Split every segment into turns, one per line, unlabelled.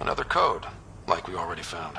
Another code, like we already found.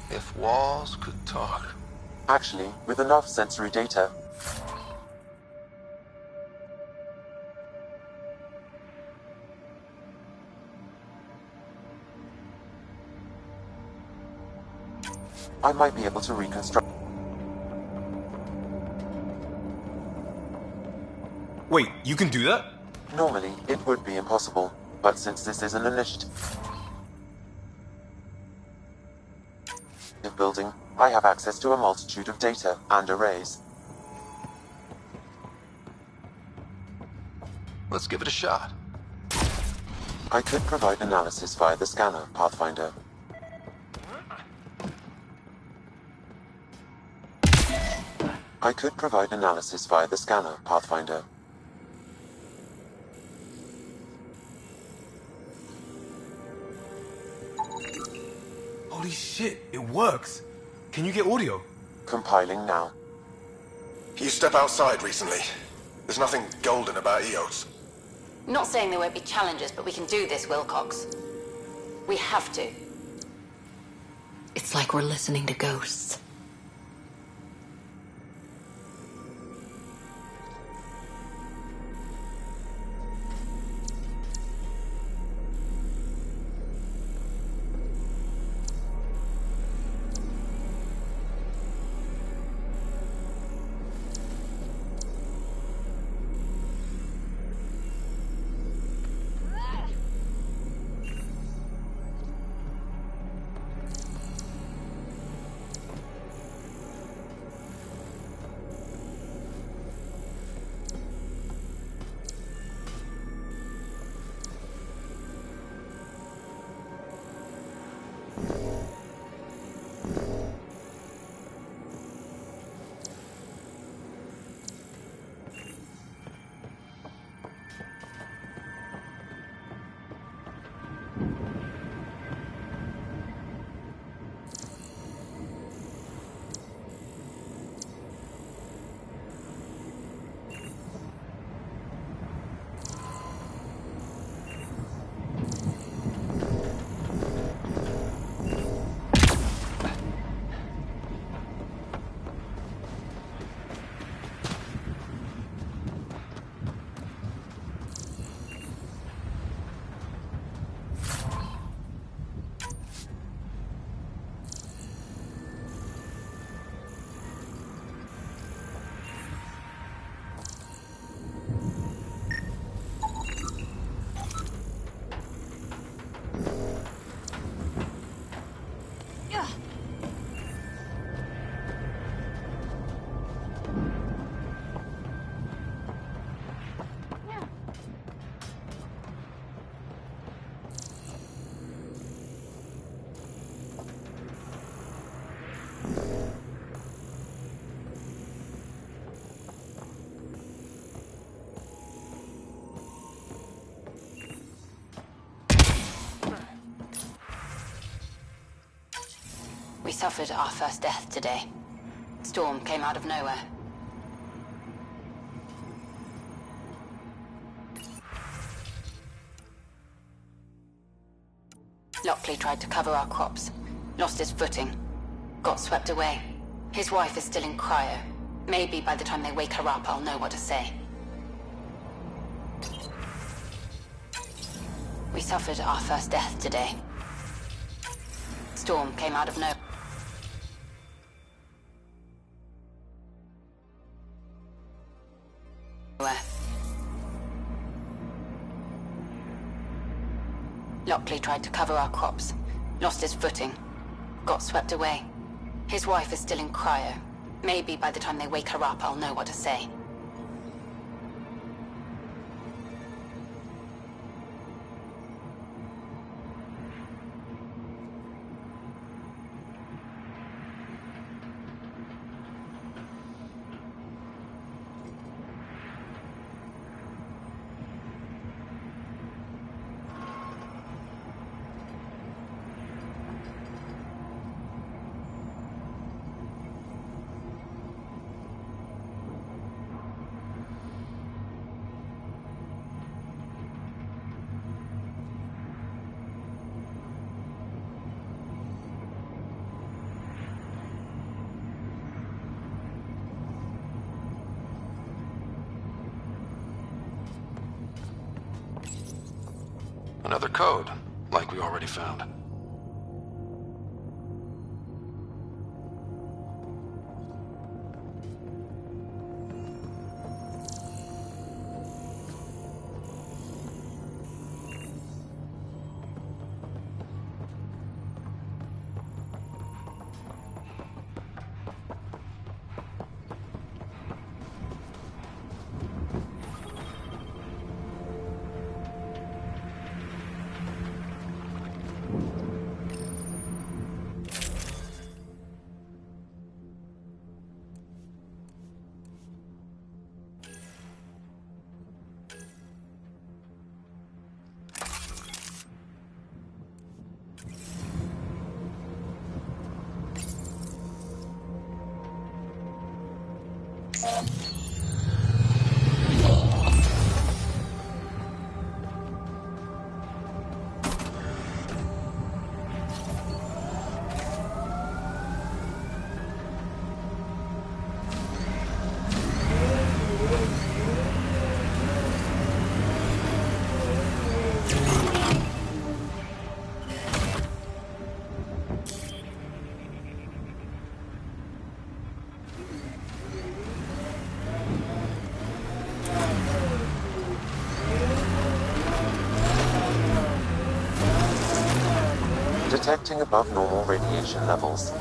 If walls could talk.
Actually, with enough sensory data. I might be able to reconstruct.
Wait, you can do that?
Normally, it would be impossible, but since this is an initiative building, I have access to a multitude of data and arrays.
Let's give it a shot.
I could provide analysis via the scanner, Pathfinder. I could provide analysis via the scanner, Pathfinder.
Holy shit, it works. Can you get audio?
Compiling now.
You step outside recently. There's nothing golden about EOS.
Not saying there won't be challenges, but we can do this, Wilcox. We have to.
It's like we're listening to ghosts.
We suffered our first death today. Storm came out of nowhere. Lockley tried to cover our crops. Lost his footing. Got swept away. His wife is still in cryo. Maybe by the time they wake her up, I'll know what to say. We suffered our first death today. Storm came out of nowhere. Lockley tried to cover our crops. Lost his footing. Got swept away. His wife is still in cryo. Maybe by the time they wake her up, I'll know what to say.
Another code, like we already found.
Detecting above normal radiation levels.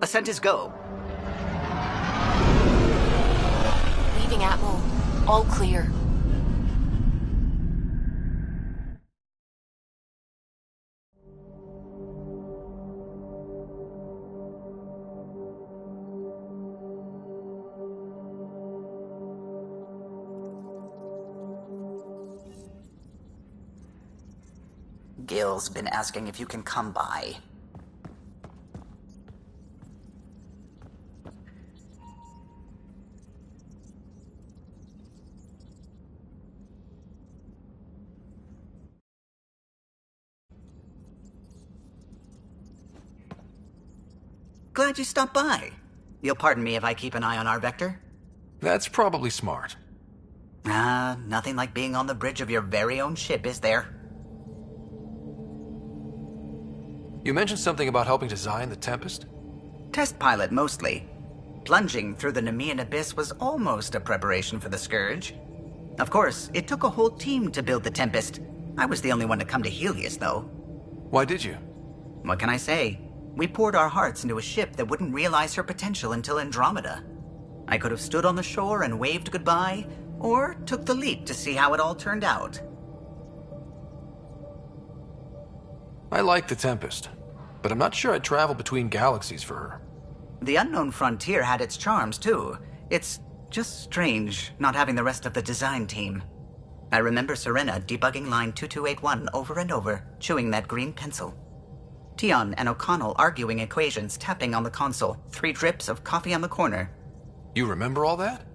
Ascent is go.
Leaving Atmel. All clear.
Gil's been asking if you can come by. Glad you stopped by. You'll pardon me if I keep an eye on our vector?
That's probably smart.
Nothing like being on the bridge of your very own ship, is there?
You mentioned something about helping design the Tempest?
Test pilot, mostly. Plunging through the Nemean abyss was almost a preparation for the Scourge. Of course, it took a whole team to build the Tempest. I was the only one to come to Helios, though.
Why did you?
What can I say? We poured our hearts into a ship that wouldn't realize her potential until Andromeda. I could have stood on the shore and waved goodbye, or took the leap to see how it all turned out.
I like the Tempest, but I'm not sure I'd travel between galaxies for her.
The unknown frontier had its charms, too. It's just strange not having the rest of the design team. I remember Serena debugging line 2281 over and over, chewing that green pencil. Tion and O'Connell arguing equations, tapping on the console, 3 drips of coffee on the corner.
You remember all that?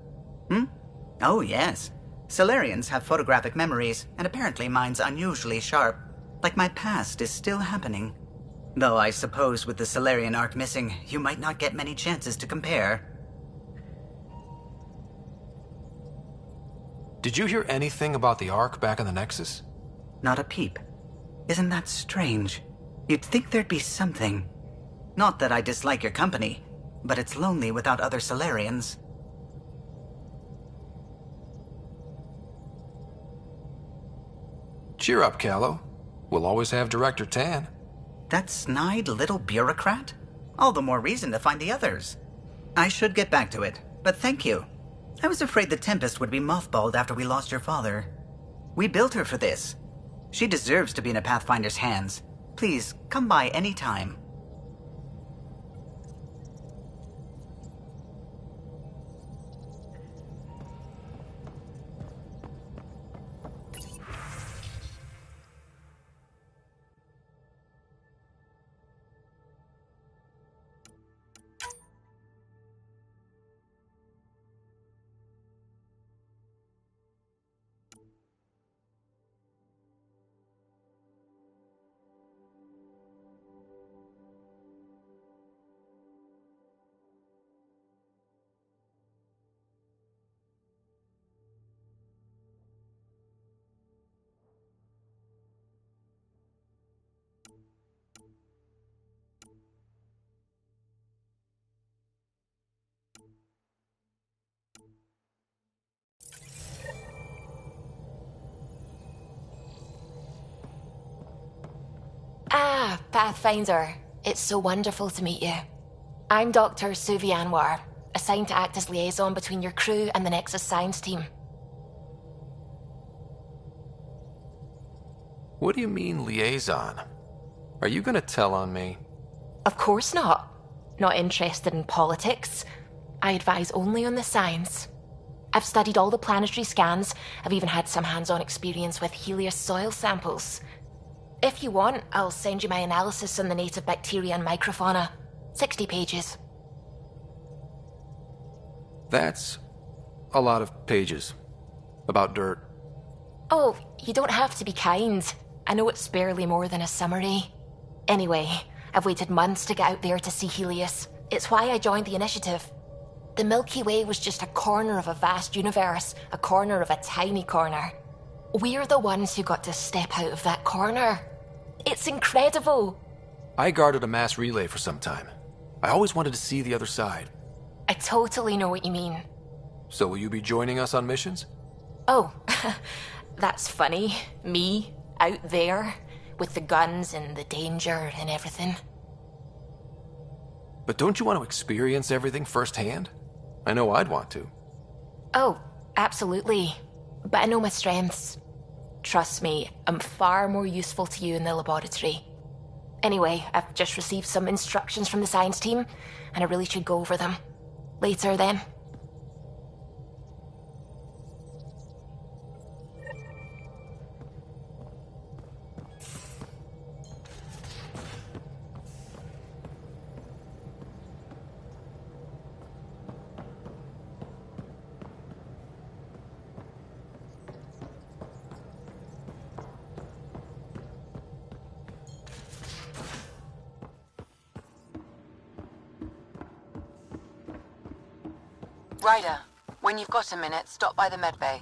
Oh, yes. Solarians have photographic memories, and apparently mine's unusually sharp. Like my past is still happening. Though I suppose with the Solarian arc missing, you might not get many chances to compare.
Did you hear anything about the Ark back in the Nexus?
Not a peep. Isn't that strange? You'd think there'd be something. Not that I dislike your company, but it's lonely without other Solarians.
Cheer up, Callow. We'll always have Director Tan.
That snide little bureaucrat? All the more reason to find the others. I should get back to it, but thank you. I was afraid the Tempest would be mothballed after we lost your father. We built her for this. She deserves to be in a Pathfinder's hands. Please, come by any time.
Ah, Pathfinder. It's so wonderful to meet you. I'm Dr. Suvi Anwar, assigned to act as liaison between your crew and the Nexus science team.
What do you mean, liaison? Are you gonna tell on me?
Of course not. Not interested in politics. I advise only on the science. I've studied all the planetary scans. I've even had some hands-on experience with Helios soil samples. If you want, I'll send you my analysis on the native bacteria and microfauna. 60 pages.
That's a lot of pages. About dirt.
Oh, you don't have to be kind. I know it's barely more than a summary. Anyway, I've waited months to get out there to see Helios. It's why I joined the initiative. The Milky Way was just a corner of a vast universe, a corner of a tiny corner. We're the ones who got to step out of that corner. It's incredible.
I guarded a mass relay for some time. I always wanted to see the other side.
I totally know what you mean.
So will you be joining us on missions?
Oh, that's funny. Me, out there, with the guns and the danger and everything.
But don't you want to experience everything firsthand? I know I'd want to.
Oh, absolutely. But I know my strengths. Trust me, I'm far more useful to you in the laboratory. Anyway, I've just received some instructions from the science team, and I really should go over them. Later, then.
Ryder, when you've got a minute, stop by the medbay.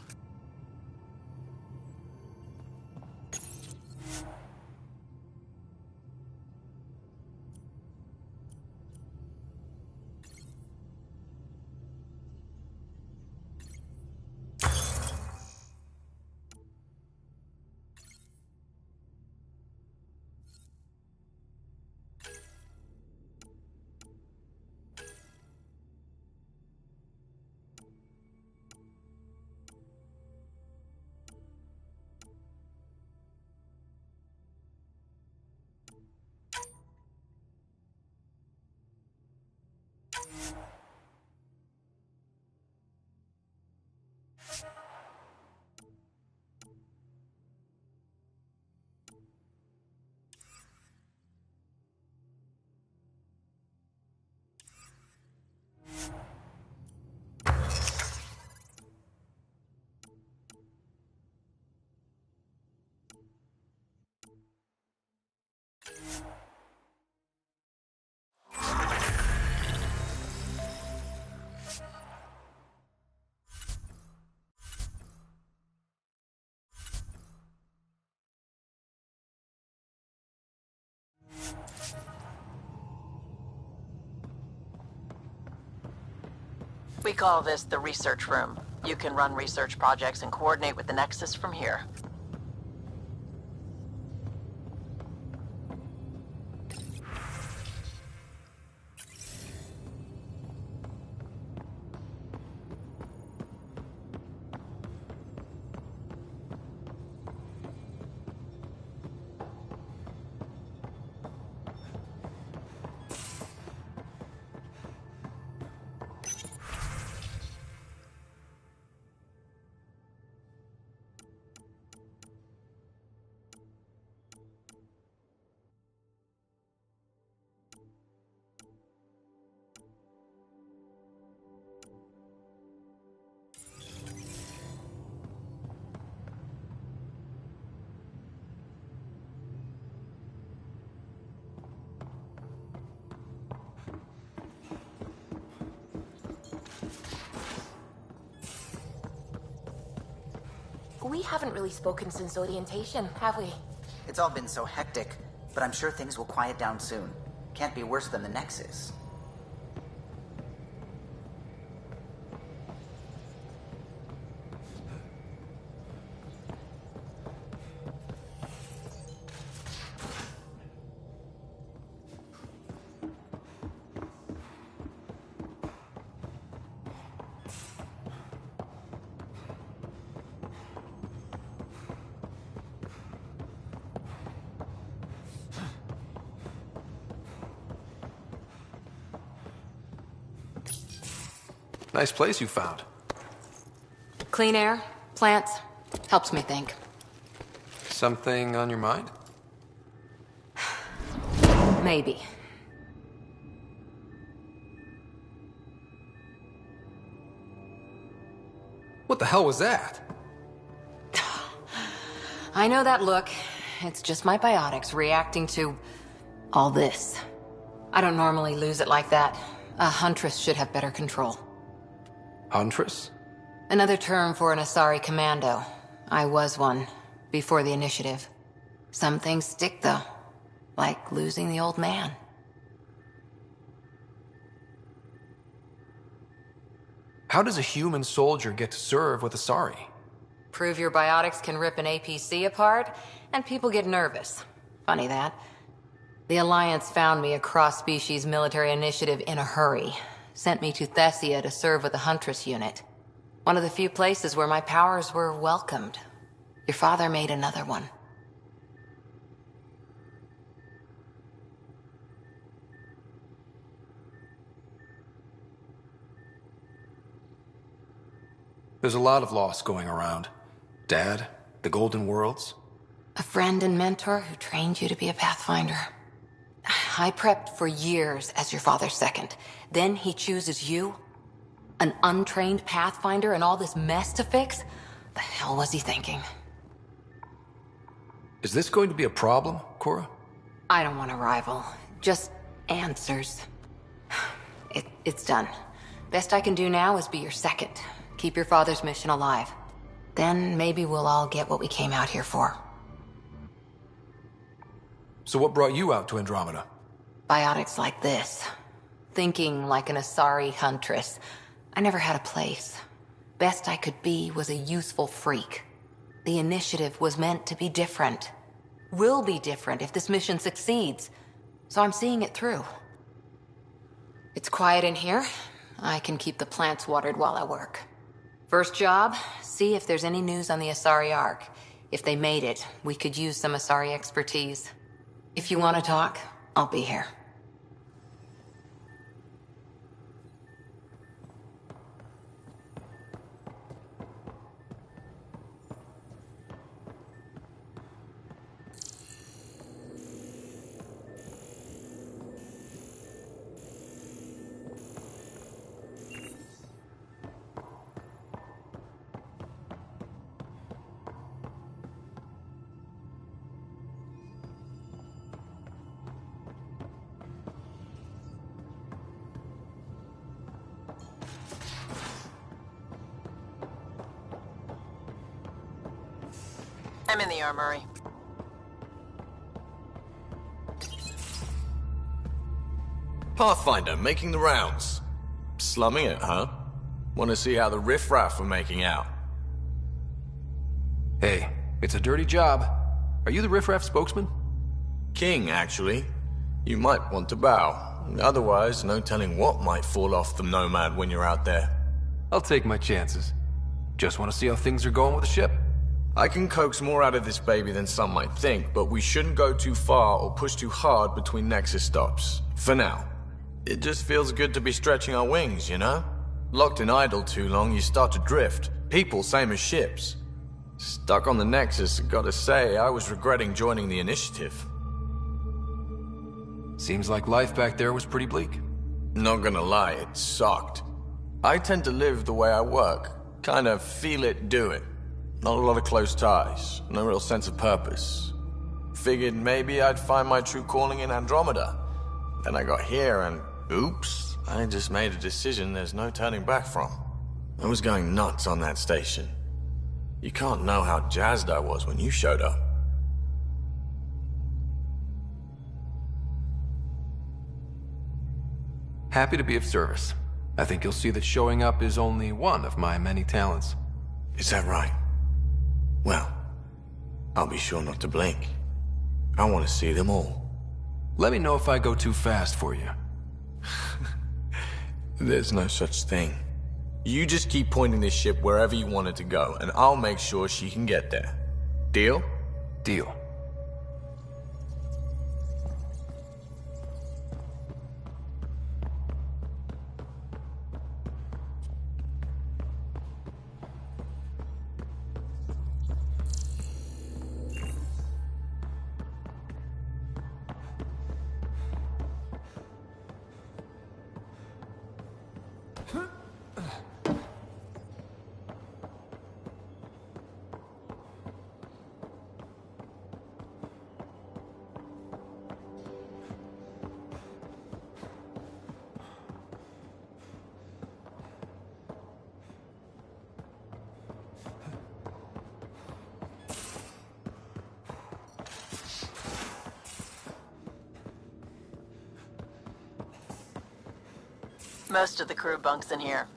We call this the research room. You can run research projects and coordinate with the Nexus from here.
We haven't really spoken since orientation, have we?
It's all been so hectic, but I'm sure things will quiet down soon. Can't be worse than the Nexus.
Nice place you found.
Clean air, plants, helps me think.
Something on your mind?
Maybe.
What the hell was that?
I know that look. It's just my biotics reacting to all this. I don't normally lose it like that. A huntress should have better control.
Huntress?
Another term for an Asari commando. I was one, before the initiative. Some things stick, though. Like losing the old man.
How does a human soldier get to serve with Asari?
Prove your biotics can rip an APC apart, and people get nervous. Funny that. The Alliance found me a cross-species military initiative in a hurry. Sent me to Thessia to serve with the Huntress unit. One of the few places where my powers were welcomed. Your father made another one.
There's a lot of loss going around. Dad, the Golden Worlds.
A friend and mentor who trained you to be a Pathfinder. I prepped for years as your father's second. Then he chooses you? An untrained Pathfinder and all this mess to fix? The hell was he thinking?
Is this going to be a problem, Cora?
I don't want a rival. Just answers. It's done. Best I can do now is be your second. Keep your father's mission alive. Then maybe we'll all get what we came out here for.
So what brought you out to Andromeda?
Biotics like this. Thinking like an Asari huntress. I never had a place. Best I could be was a useful freak. The initiative was meant to be different. Will be different if this mission succeeds. So I'm seeing it through. It's quiet in here. I can keep the plants watered while I work. First job, see if there's any news on the Asari Ark. If they made it, we could use some Asari expertise. If you want to talk, I'll be here.
I'm in the armory.
Pathfinder, making the rounds. Slumming it, huh? Want to see how the riffraff are making out?
Hey, it's a dirty job. Are you the riffraff spokesman?
King, actually. You might want to bow. Otherwise, no telling what might fall off the Nomad when you're out there.
I'll take my chances. Just want to see how things are going with the ship.
I can coax more out of this baby than some might think, but we shouldn't go too far or push too hard between Nexus stops. For now. It just feels good to be stretching our wings, you know? Locked in idle too long, you start to drift. People, same as ships. Stuck on the Nexus, gotta say, I was regretting joining the initiative.
Seems like life back there was pretty bleak.
Not gonna lie, it sucked. I tend to live the way I work. Kind of feel it, do it. Not a lot of close ties, no real sense of purpose. Figured maybe I'd find my true calling in Andromeda. Then I got here and, oops, I just made a decision there's no turning back from. I was going nuts on that station. You can't know how jazzed I was when you showed up.
Happy to be of service. I think you'll see that showing up is only one of my many talents.
Is that right? Well, I'll be sure not to blink. I want to see them all.
Let me know if I go too fast for you.
There's no such thing. You just keep pointing this ship wherever you want it to go, and I'll make sure she can get there. Deal?
Deal.
Most of the crew bunks in here.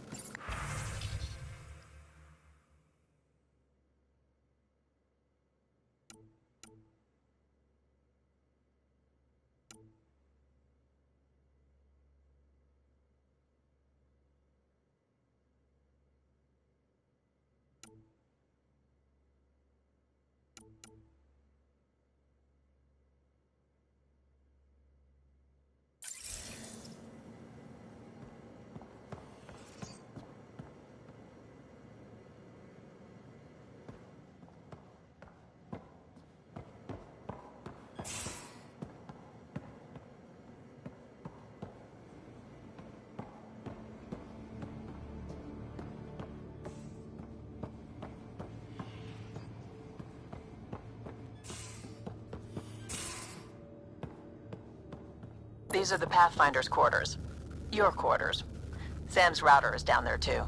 These are the Pathfinder's quarters. Your quarters. Sam's router is down there too.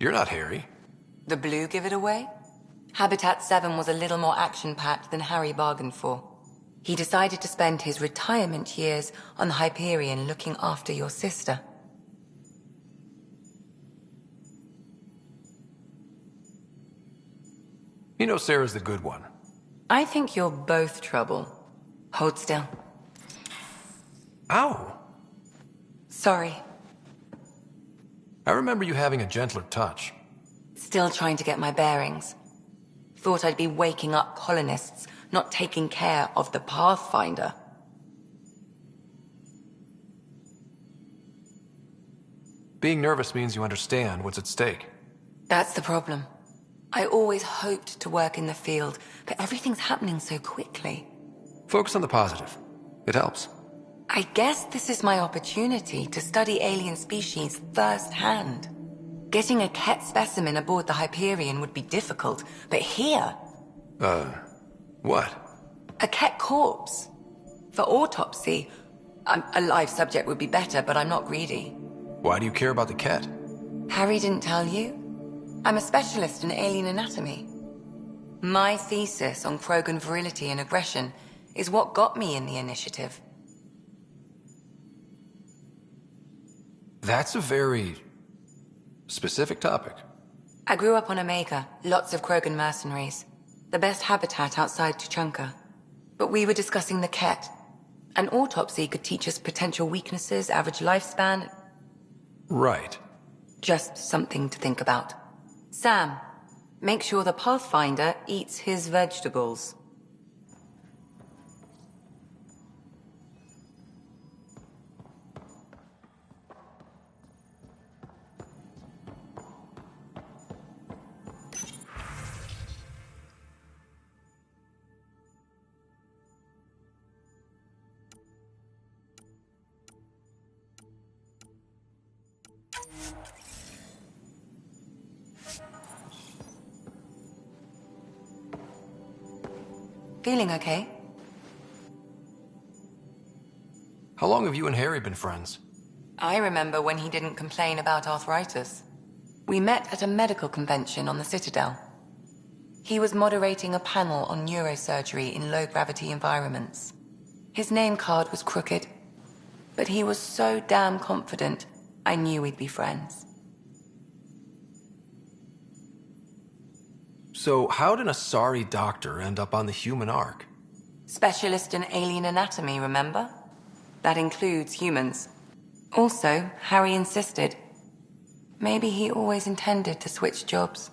You're not Harry.
The blue give it away? Habitat 7 was a little more action-packed than Harry bargained for. He decided to spend his retirement years on the Hyperion looking after your sister.
You know Sarah's the good one.
I think you're both trouble. Hold still.
Ow!
Sorry.
I remember you having a gentler touch.
Still trying to get my bearings. Thought I'd be waking up colonists, not taking care of the Pathfinder.
Being nervous means you understand what's at stake.
That's the problem. I always hoped to work in the field, but everything's happening so quickly.
Focus on the positive. It helps.
I guess this is my opportunity to study alien species firsthand. Getting a Ket specimen aboard the Hyperion would be difficult, but here...
What?
A Ket corpse. For autopsy, a live subject would be better, but I'm not greedy.
Why do you care about the Ket?
Harry didn't tell you? I'm a specialist in alien anatomy. My thesis on Krogan virility and aggression is what got me in the initiative.
That's a very... specific topic.
I grew up on Omega, lots of Krogan mercenaries. The best habitat outside Tuchanka. But we were discussing the Ket. An autopsy could teach us potential weaknesses, average lifespan...
Right.
Just something to think about. Sam, make sure the Pathfinder eats his vegetables. Feeling okay?
How long have you and Harry been friends?
I remember when he didn't complain about arthritis. We met at a medical convention on the Citadel. He was moderating a panel on neurosurgery in low-gravity environments. His name card was crooked, but he was so damn confident, I knew we'd be friends.
So how did a sorry doctor end up on the human Ark?
Specialist in alien anatomy, remember? That includes humans. Also, Harry insisted. Maybe he always intended to switch jobs.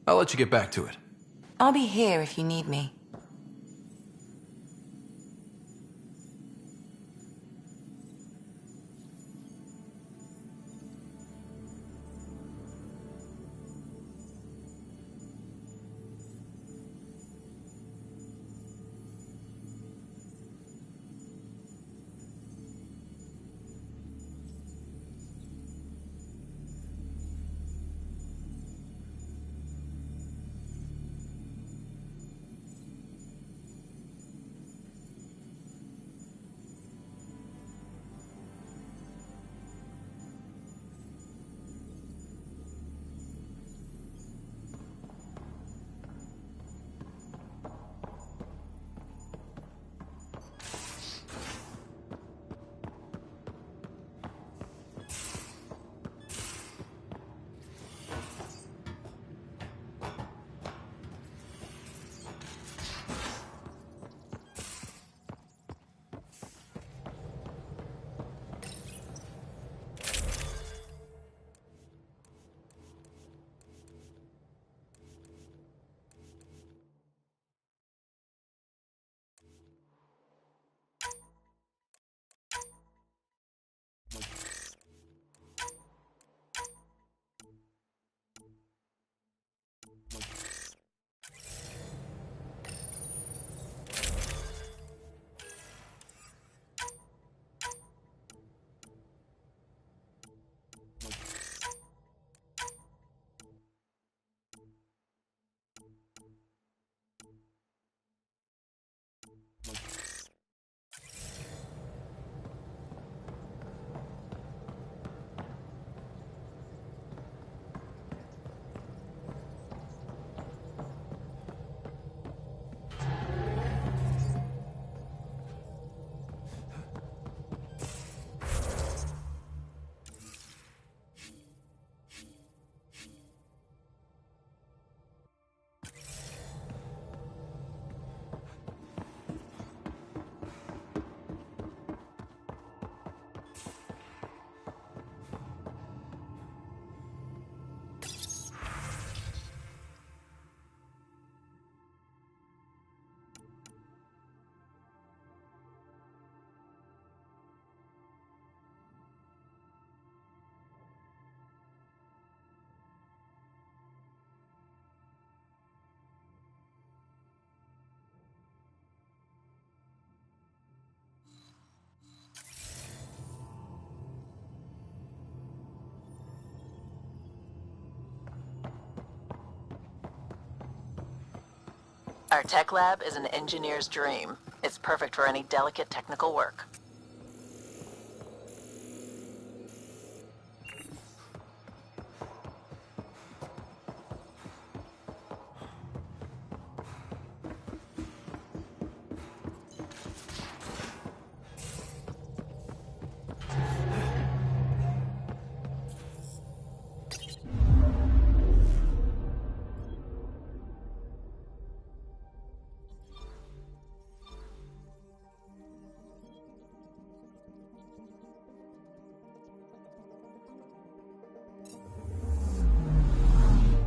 I'll let you get back to it.
I'll be here if you need me.
Our tech lab is an engineer's dream. It's perfect for any delicate technical work.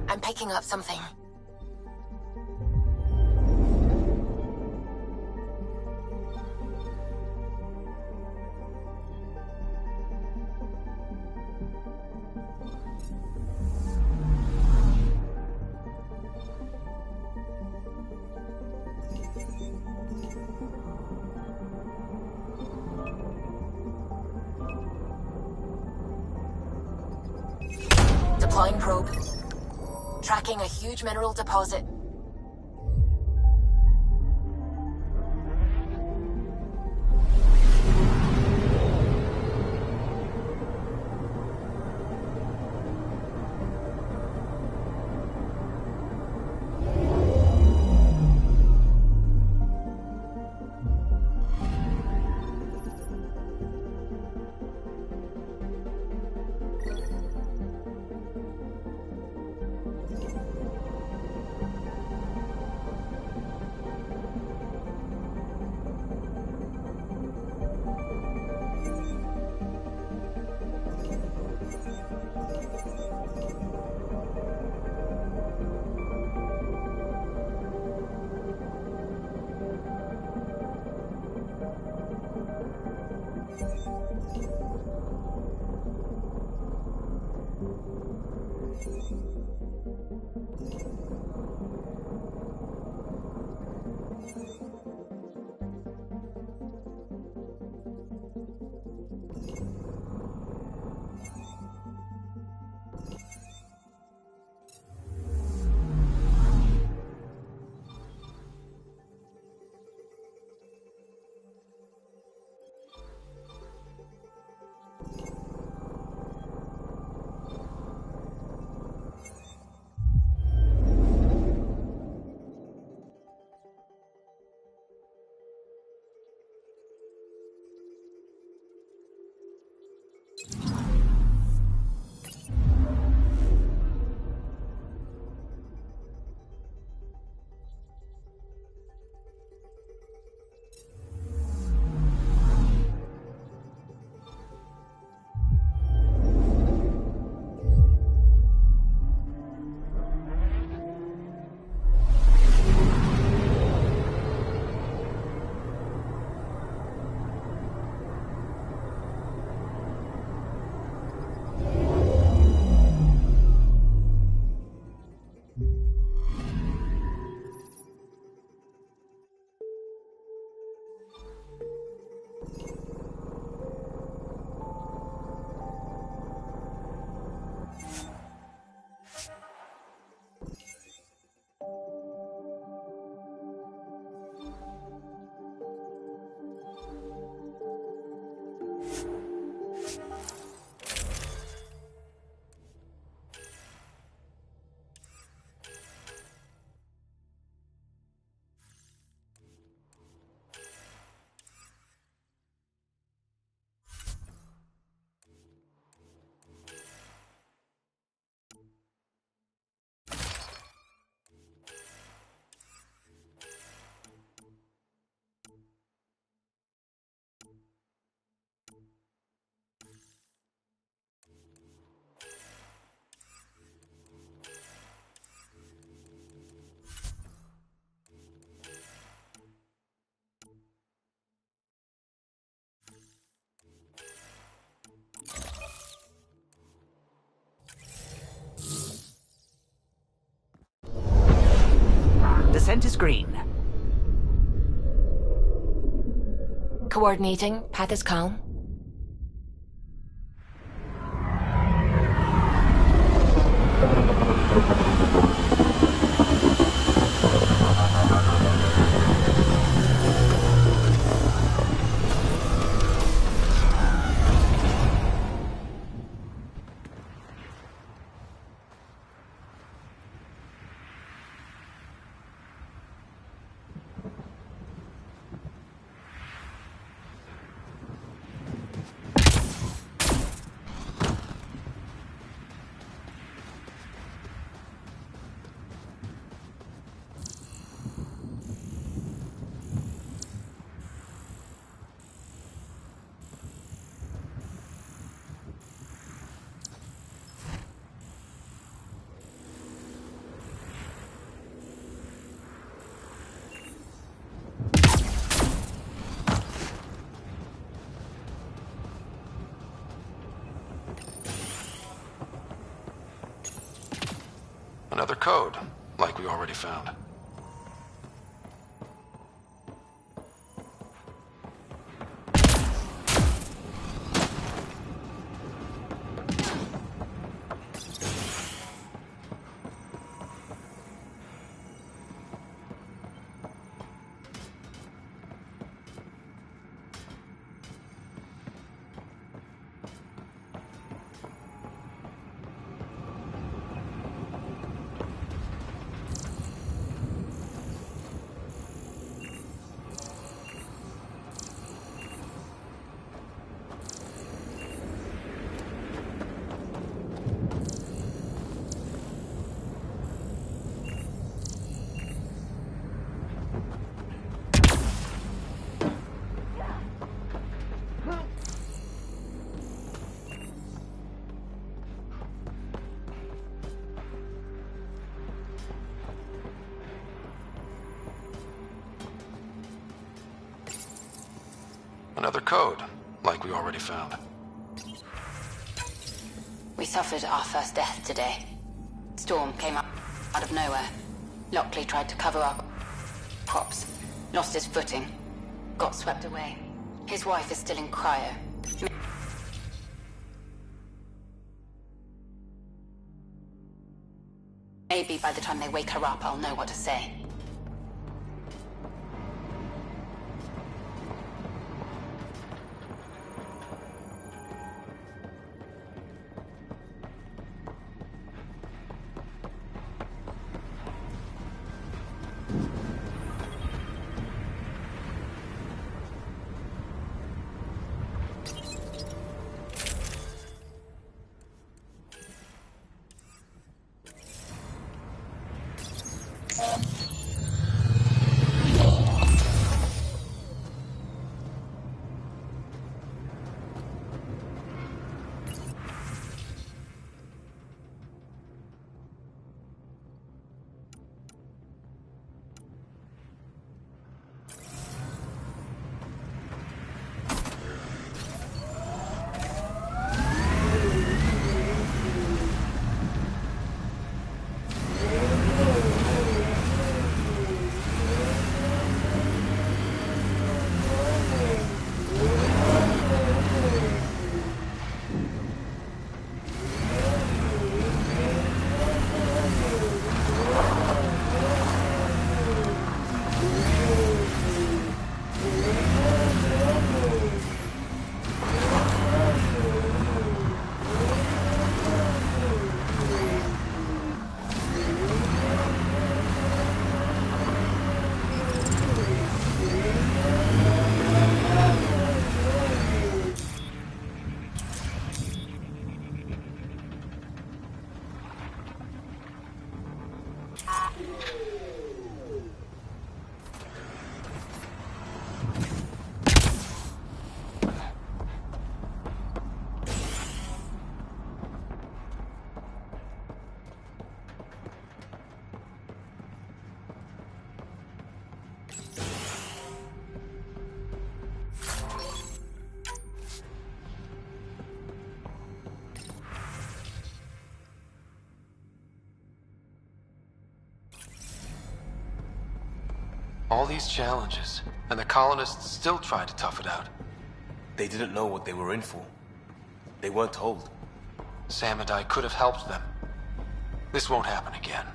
I'm picking up something. Deploying probe. Tracking a huge mineral deposit.
Descent is green.
Coordinating. Path is calm.
Another code, like we already found. Another code, like we already found.
We suffered our first death today. Storm came up out of nowhere. Lockley tried to cover our crops. Lost his footing. Got swept away. His wife is still in cryo. Maybe by the time they wake her up, I'll know what to say.
All these challenges, and the colonists still tried to tough it out.
They didn't know what they were in for. They weren't told.
Sam and I could have helped them. This won't happen again.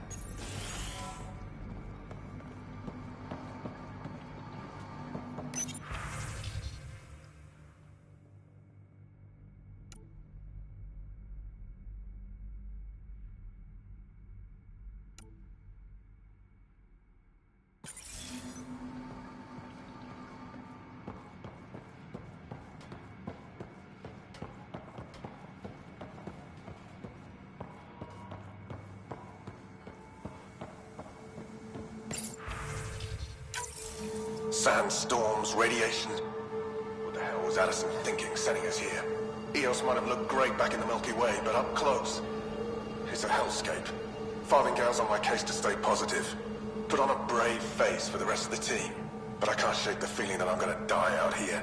Sandstorms, radiation. What the hell was Allison thinking sending us here? Eos might have looked great back in the Milky Way, but up close, it's a hellscape. Farthingale's on my case to stay positive. Put on a brave face for the rest of the team. But I can't shake the feeling that I'm gonna die out here.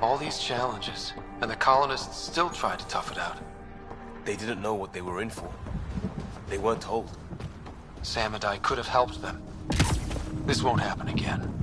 All these challenges, and the colonists still tried to tough it out.
They didn't know what they were in for. They weren't told.
Sam and I could have helped them. This won't happen again.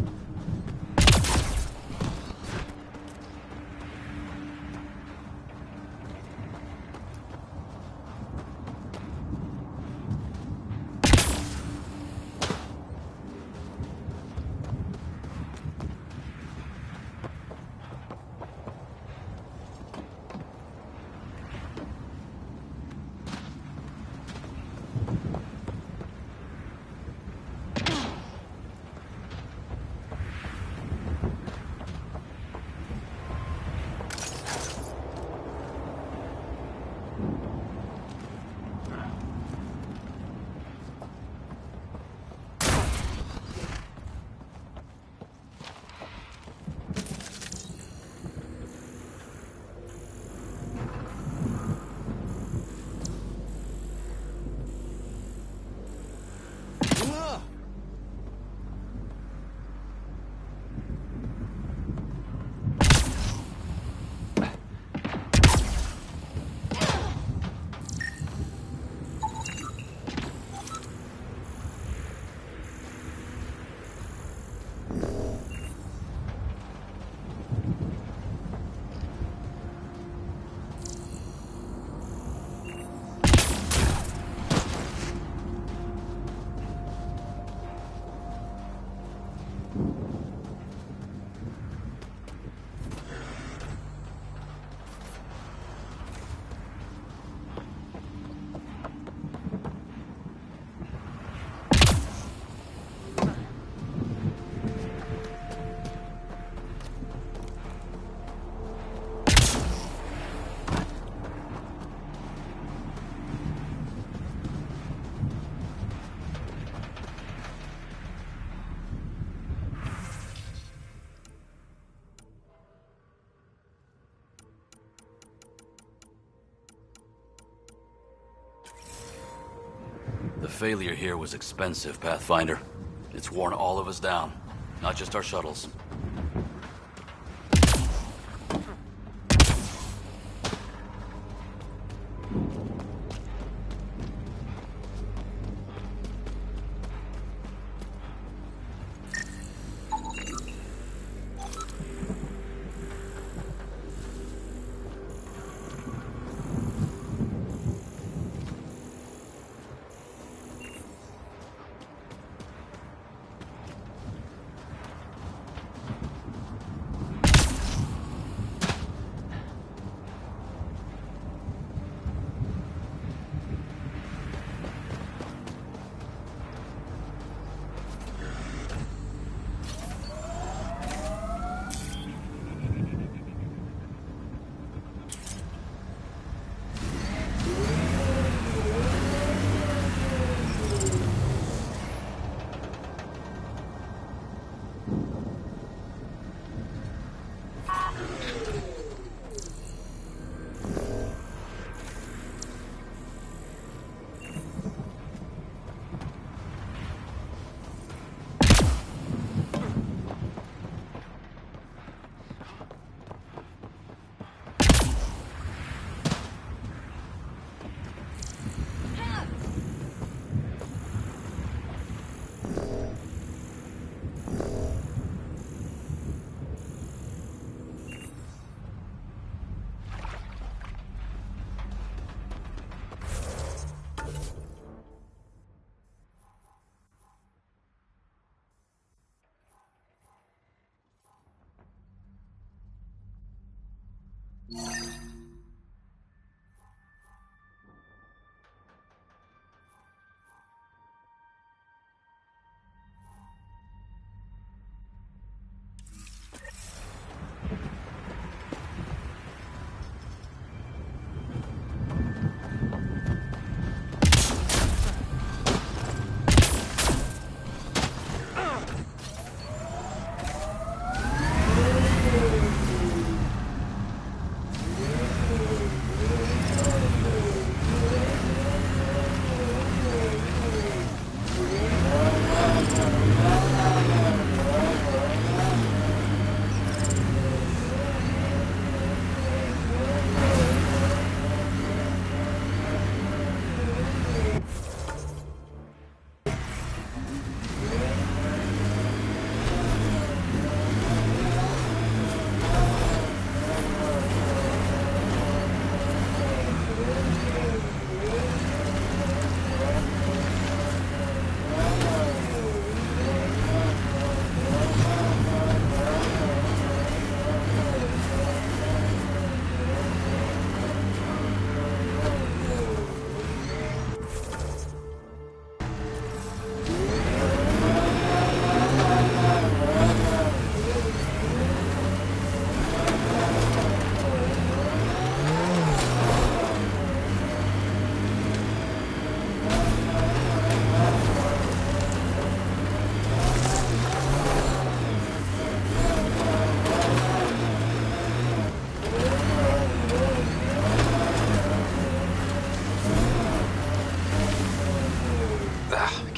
The failure here was expensive, Pathfinder. It's worn all of us down, not just our shuttles.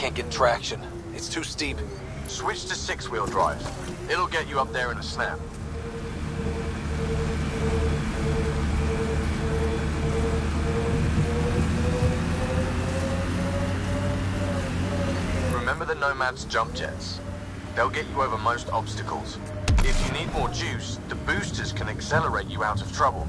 can't get traction. It's too steep.
Switch to six-wheel drive. It'll get you up there in a snap. Remember the Nomad's jump jets? They'll get you over most obstacles. If you need more juice, the boosters can accelerate you out of trouble.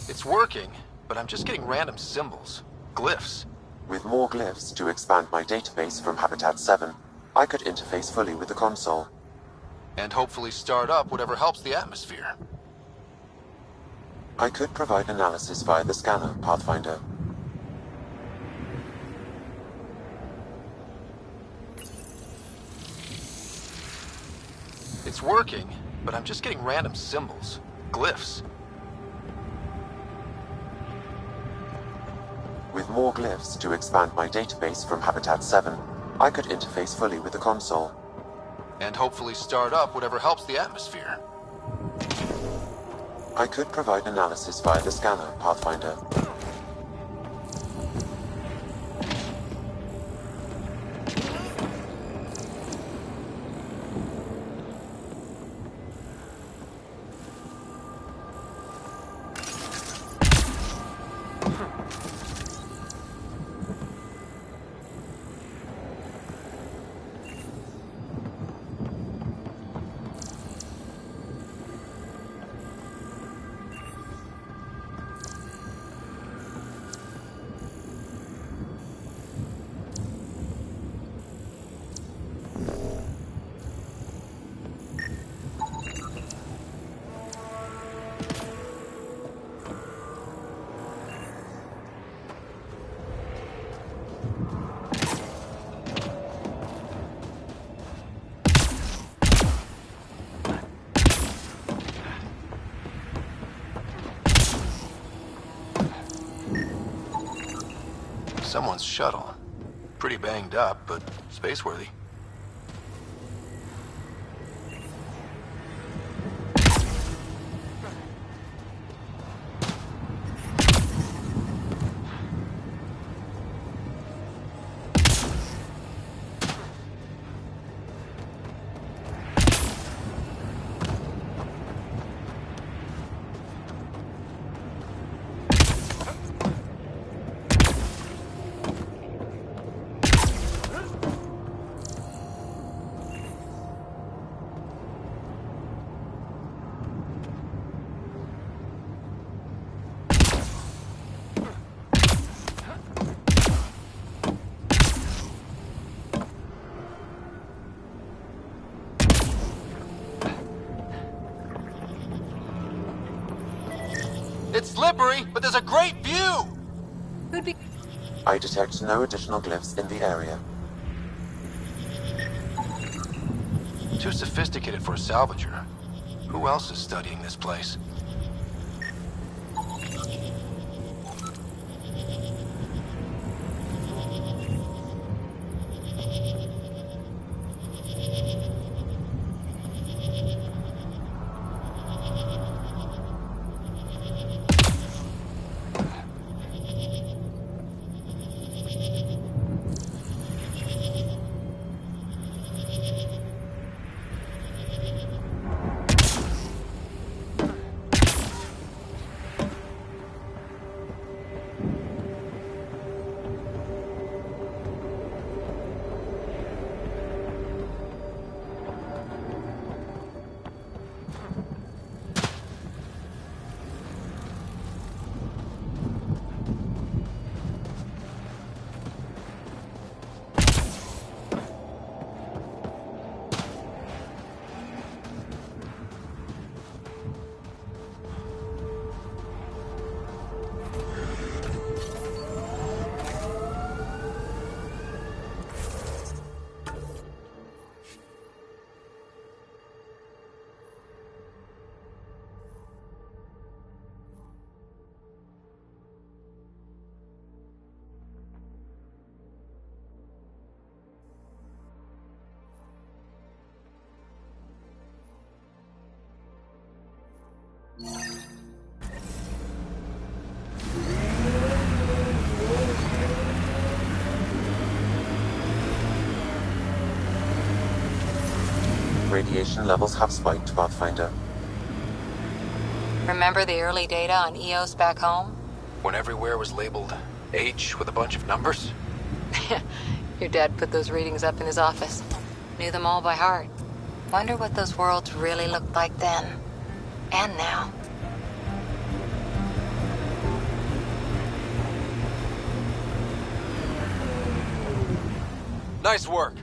It's working, but I'm just getting random symbols. Glyphs.
With more glyphs to expand my database from Habitat 7, I could interface fully with the console.
And hopefully start up whatever helps the atmosphere.
I could provide analysis via the scanner, Pathfinder.
It's working, but I'm just getting random symbols. Glyphs.
With more glyphs to expand my database from Habitat 7, I could interface fully with the console.
And hopefully start up whatever helps the atmosphere.
I could provide analysis via the scanner, Pathfinder.
Someone's shuttle. Pretty banged up, but space-worthy. It's slippery, but there's a great view!
I detect no additional glyphs in the area.
Too sophisticated for a salvager. Who else is studying this place?
Radiation levels have spiked, Pathfinder.
Remember the early data on EOS back home?
When everywhere was labeled H with a bunch of numbers?
Your dad put those readings up in his office. Knew them all by heart. Wonder what those worlds really looked like then. And now.
Nice work.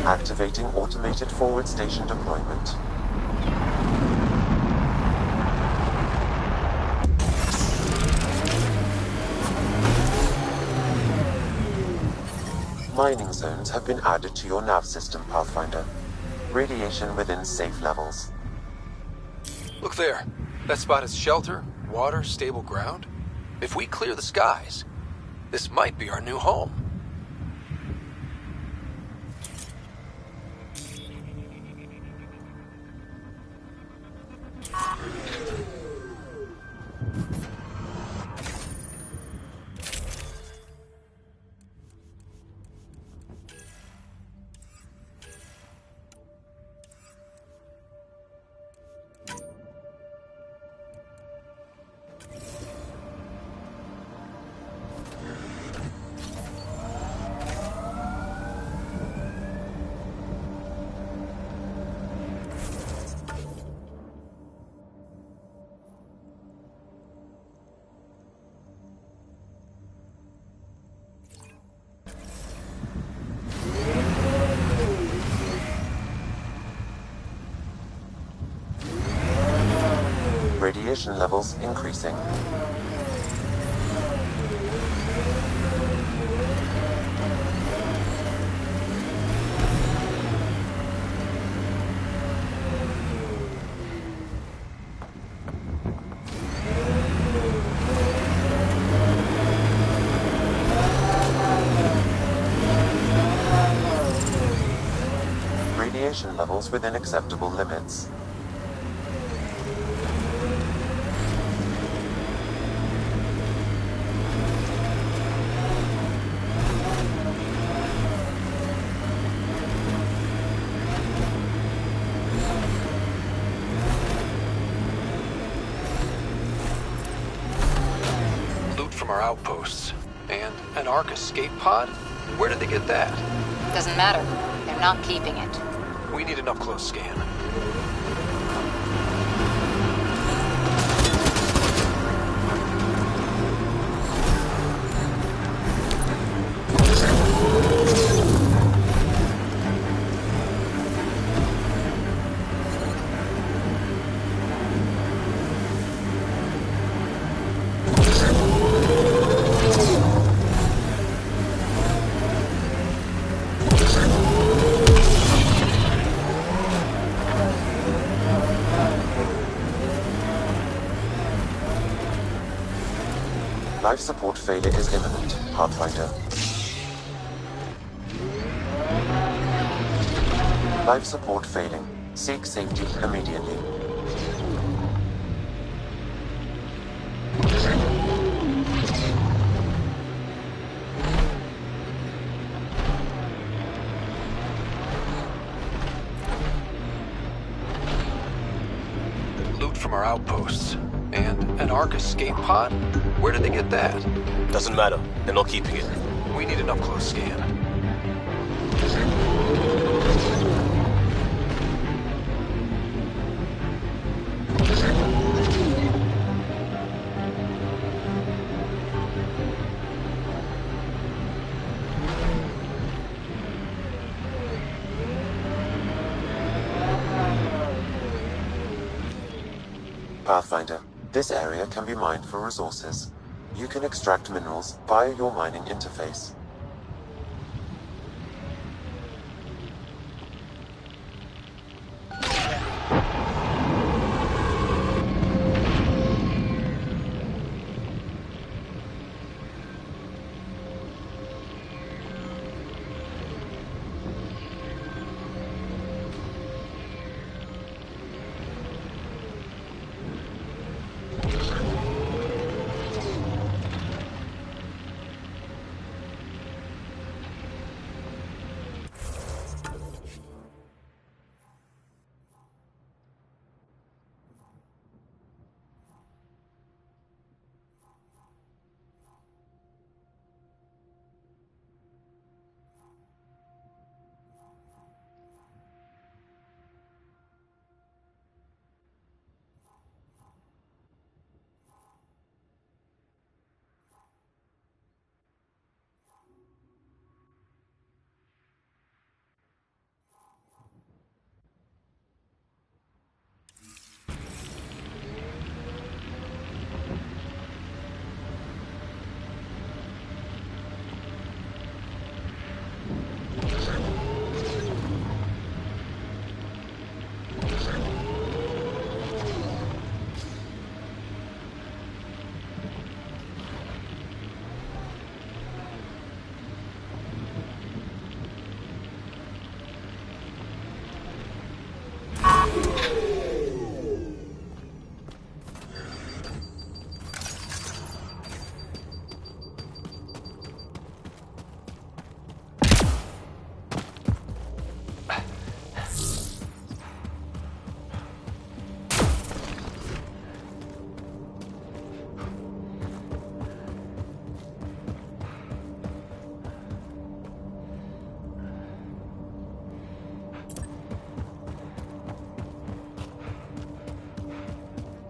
Activating automated forward station deployment. Mining zones have been added to your nav system, Pathfinder. Radiation within safe levels.
Look there. That spot is shelter, water, stable ground. If we clear the skies, this might be our new home.
Radiation levels increasing. Radiation levels within acceptable limits.
From our outposts. And an Ark escape pod? Where did they get that?
Doesn't matter. They're not keeping it.
We need an up-close scan.
Life support failure is imminent, Pathfinder. Life support failing. Seek safety immediately.
Loot from our outposts. And an Ark escape pod? Where did they get that?
Doesn't matter. They're not keeping it.
We need an up-close scan.
Pathfinder, this area can be mined for resources. You can extract minerals via your mining interface.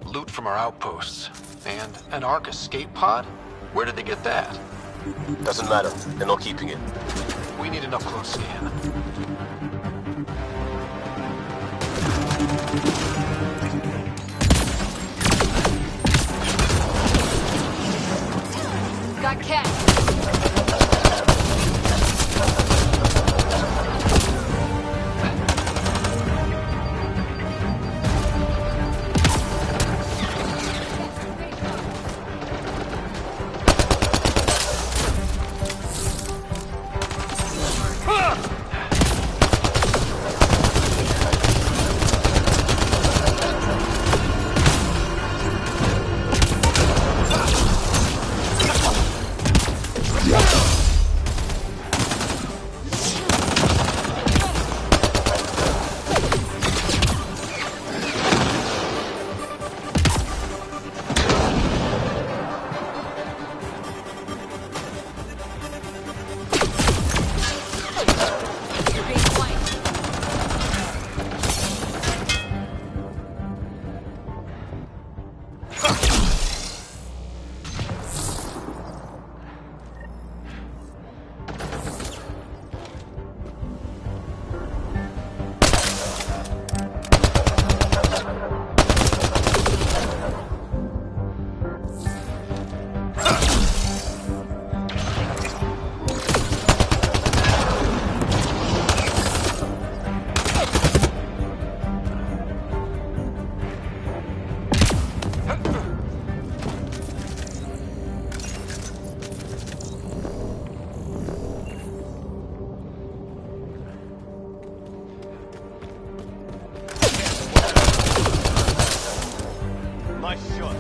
Loot from our outposts. And an Ark escape pod? Where did they get that?
Doesn't matter. They're not keeping it.
We need an up-close scan.
Got cat.
Nice shot.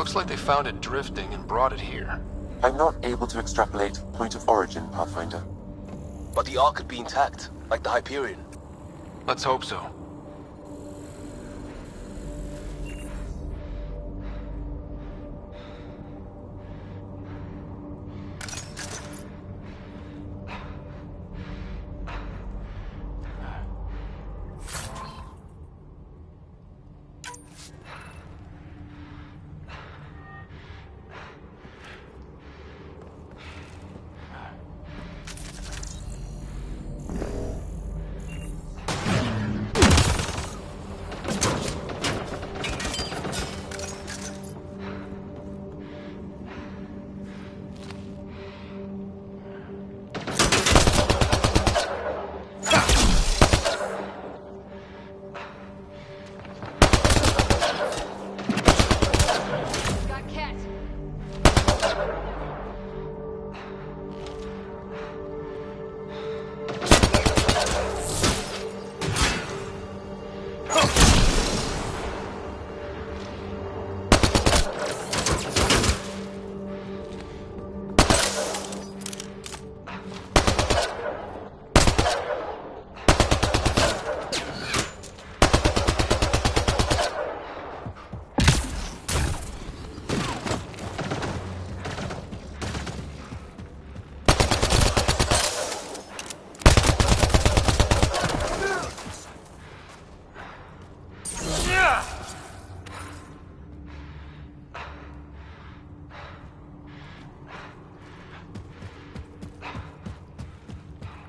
Looks like they found it drifting and brought it here.
I'm not able to extrapolate point of origin, Pathfinder.
But the Ark could be intact, like the Hyperion.
Let's hope so.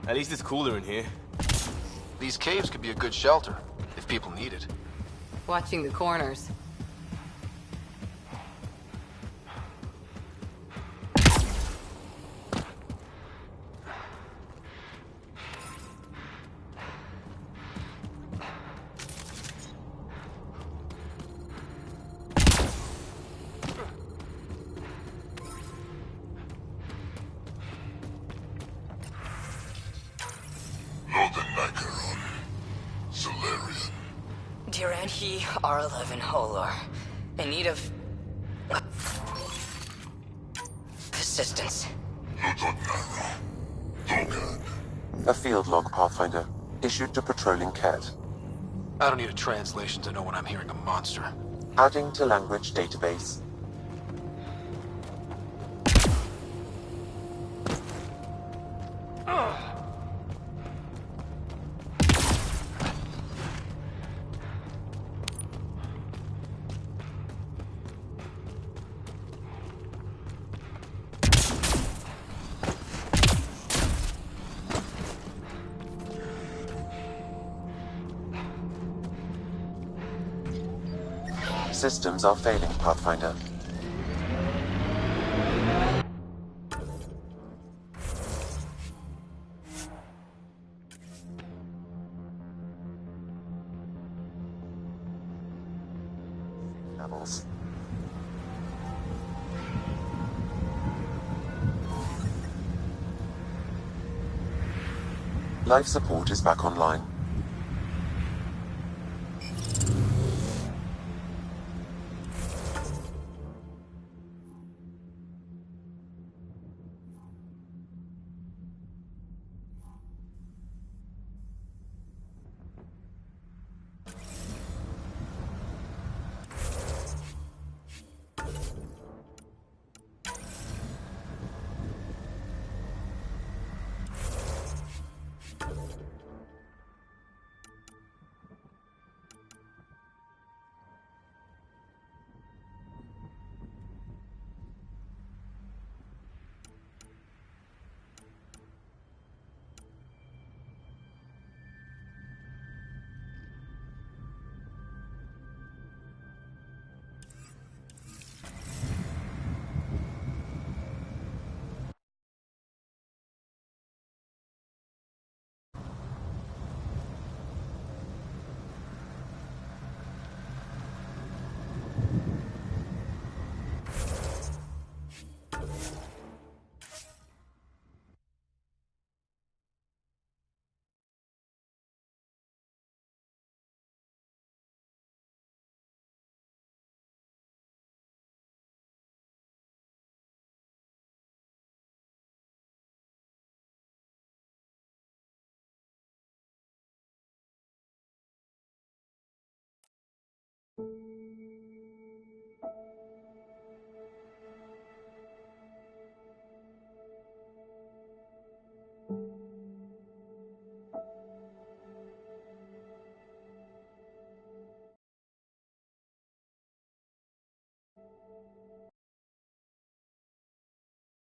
At least it's cooler in here.
These caves could be a good shelter, if people need it.
Watching the corners.
He R11 Holor. In need of assistance.
A field log, Pathfinder. Issued to patrolling Cat.
I don't need a translation to know when I'm hearing a monster.
Adding to language database. Systems are failing, Pathfinder. Levels. Life support is back online.